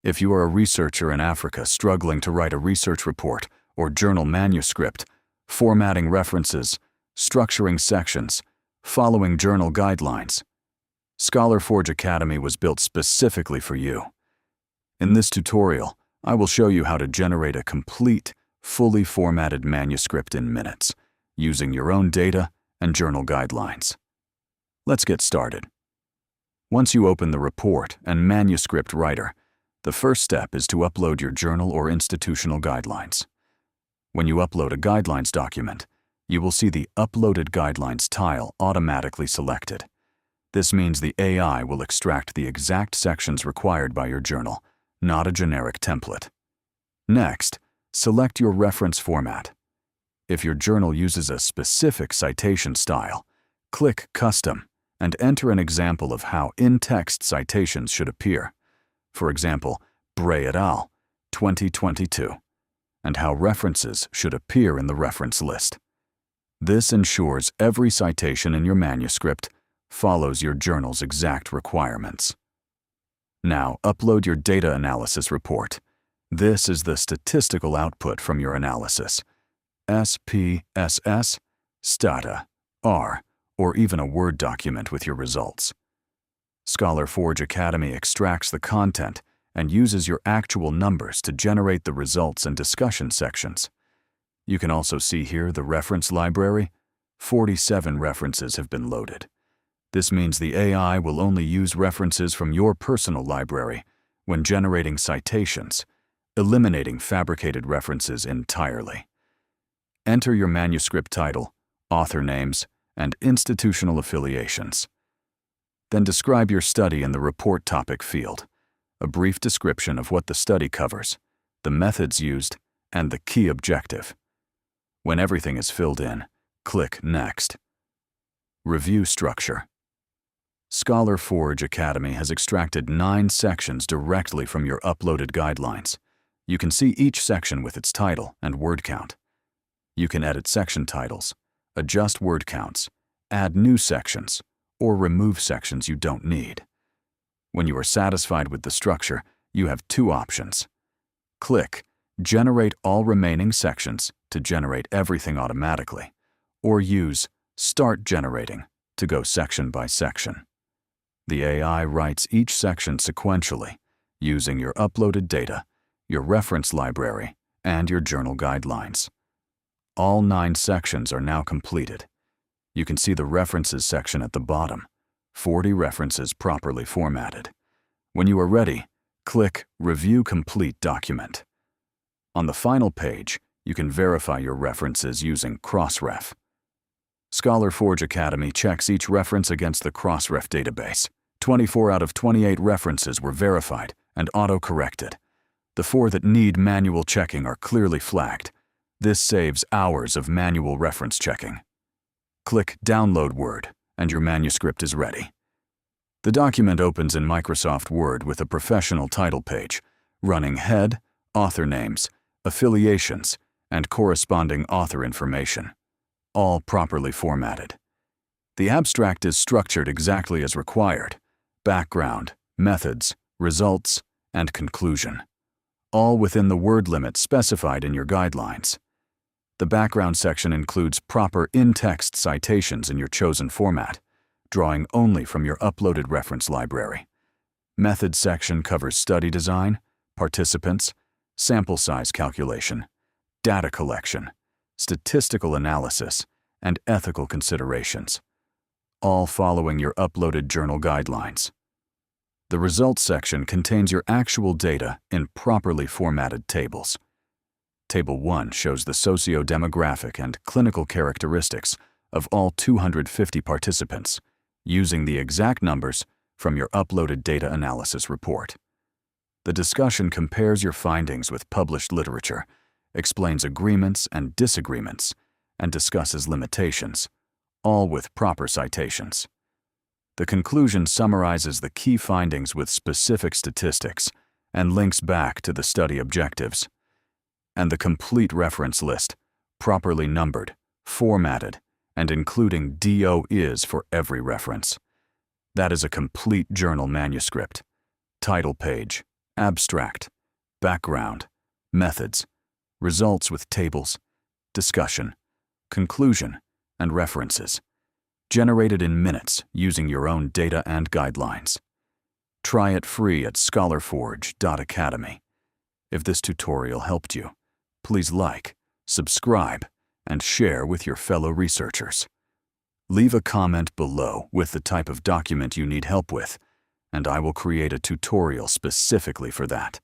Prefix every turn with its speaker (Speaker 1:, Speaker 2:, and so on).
Speaker 1: If you are a researcher in Africa struggling to write a research report or journal manuscript, formatting references, structuring sections, following journal guidelines, ScholarForge Academy was built specifically for you. In this tutorial, I will show you how to generate a complete, fully formatted manuscript in minutes, using your own data and journal guidelines. Let's get started. Once you open the report and manuscript writer, the first step is to upload your journal or institutional guidelines. When you upload a guidelines document, you will see the Uploaded Guidelines tile automatically selected. This means the AI will extract the exact sections required by your journal, not a generic template. Next, select your reference format. If your journal uses a specific citation style, click Custom and enter an example of how in-text citations should appear. For example, Bray et al., 2022, and how references should appear in the reference list. This ensures every citation in your manuscript follows your journal's exact requirements. Now, upload your data analysis report. This is the statistical output from your analysis. SPSS, Stata, R, or even a Word document with your results. ScholarForge Academy extracts the content and uses your actual numbers to generate the results and discussion sections. You can also see here the reference library. 47 references have been loaded. This means the AI will only use references from your personal library when generating citations, eliminating fabricated references entirely. Enter your manuscript title, author names, and institutional affiliations. Then describe your study in the report topic field, a brief description of what the study covers, the methods used, and the key objective. When everything is filled in, click Next. Review structure. ScholarForge Academy has extracted 9 sections directly from your uploaded guidelines. You can see each section with its title and word count. You can edit section titles, adjust word counts, add new sections, or remove sections you don't need. When you are satisfied with the structure, you have 2 options. Click Generate all remaining sections to generate everything automatically, or use Start Generating to go section by section. The AI writes each section sequentially, using your uploaded data, your reference library, and your journal guidelines. All 9 sections are now completed. You can see the references section at the bottom, 40 references properly formatted. When you are ready, click Review Complete Document. On the final page, you can verify your references using CrossRef. ScholarForge Academy checks each reference against the CrossRef database. 24 out of 28 references were verified and auto-corrected. The 4 that need manual checking are clearly flagged. This saves hours of manual reference checking. Click Download Word, and your manuscript is ready. The document opens in Microsoft Word with a professional title page, running head, author names, affiliations, and corresponding author information, all properly formatted. The abstract is structured exactly as required: background, methods, results, and conclusion, all within the word limit specified in your guidelines. The background section includes proper in-text citations in your chosen format, drawing only from your uploaded reference library. Methods section covers study design, participants, sample size calculation, data collection, statistical analysis, and ethical considerations, all following your uploaded journal guidelines. The results section contains your actual data in properly formatted tables. Table 1 shows the socio-demographic and clinical characteristics of all 250 participants, using the exact numbers from your uploaded data analysis report. The discussion compares your findings with published literature, explains agreements and disagreements, and discusses limitations, all with proper citations. The conclusion summarizes the key findings with specific statistics and links back to the study objectives. And the complete reference list, properly numbered, formatted, and including DOIs for every reference. That is a complete journal manuscript, title page, abstract, background, methods, results with tables, discussion, conclusion, and references. Generated in minutes using your own data and guidelines. Try it free at ScholarForge.Academy. If this tutorial helped you, please like, subscribe, and share with your fellow researchers. Leave a comment below with the type of document you need help with, and I will create a tutorial specifically for that.